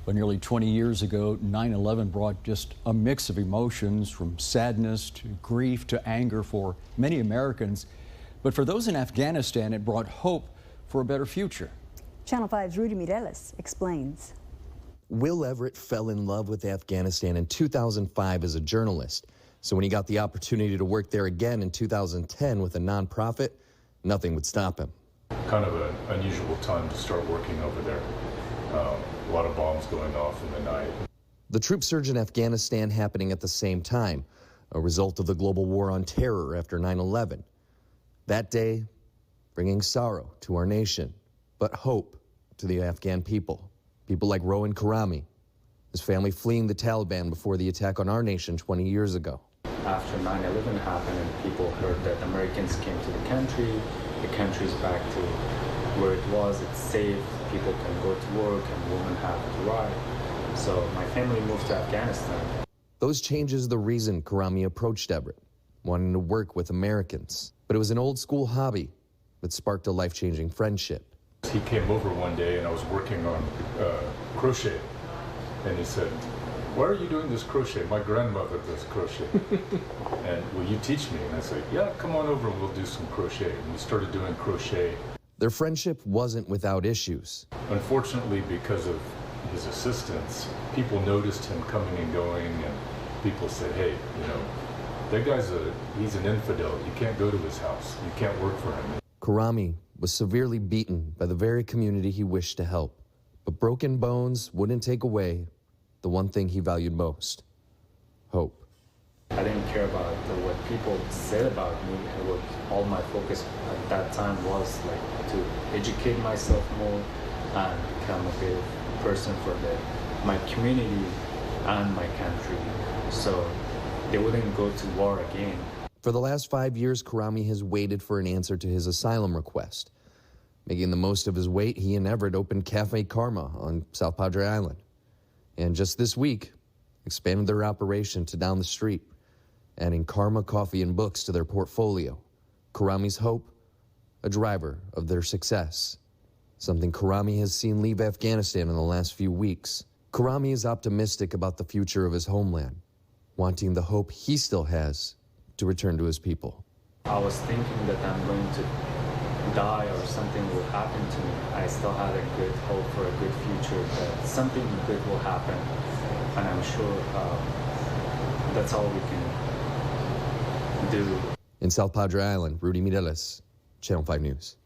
But nearly 20 years ago, 9/11 brought just a mix of emotions from sadness to grief to anger for many Americans. But for those in Afghanistan, it brought hope for a better future. Channel 5's Rudy Mireles explains. Will Everett fell in love with Afghanistan in 2005 as a journalist. So when he got the opportunity to work there again in 2010 with a nonprofit, nothing would stop him. Kind of an unusual time to start working over there. A lot of bombs going off in the night. The troop surge in Afghanistan happening at the same time, a result of the global war on terror after 9/11. That day, bringing sorrow to our nation, but hope to the Afghan people. People like Rowan Karami, his family fleeing the Taliban before the attack on our nation 20 years ago. After 9/11 happened and people heard that Americans came to the country's back to where it was, it's safe, people can go to work and women have the right. So my family moved to Afghanistan. Those changes the reason Karami approached Everett, wanting to work with Americans. But it was an old school hobby that sparked a life-changing friendship. He came over one day and I was working on crochet. And he said, "Why are you doing this crochet? My grandmother does crochet." And will you teach me? And I said, "Yeah, come on over and we'll do some crochet." And we started doing crochet. Their friendship wasn't without issues. Unfortunately, because of his assistance, people noticed him coming and going, and people said, "Hey, you know, that guy's he's an infidel. You can't go to his house. You can't work for him." Karami was severely beaten by the very community he wished to help. But broken bones wouldn't take away the one thing he valued most: hope. I didn't care about what people said about me. What all my focus at that time was like to educate myself more and become a better person for my community and my country, so they wouldn't go to war again. For the last 5 years, Karami has waited for an answer to his asylum request. Making the most of his wait, he and Everett opened Cafe Karma on South Padre Island. And just this week, expanded their operation to down the street, adding Karma coffee and books to their portfolio. Karami's hope, a driver of their success. Something Karami has seen leave Afghanistan in the last few weeks. Karami is optimistic about the future of his homeland, wanting the hope he still has to return to his people. I was thinking that I'm going to die or something will happen to me. I still had a good hope for a good future, that something good will happen, and I'm sure that's all we can do. In South Padre Island, Rudy Mireles, Channel 5 News.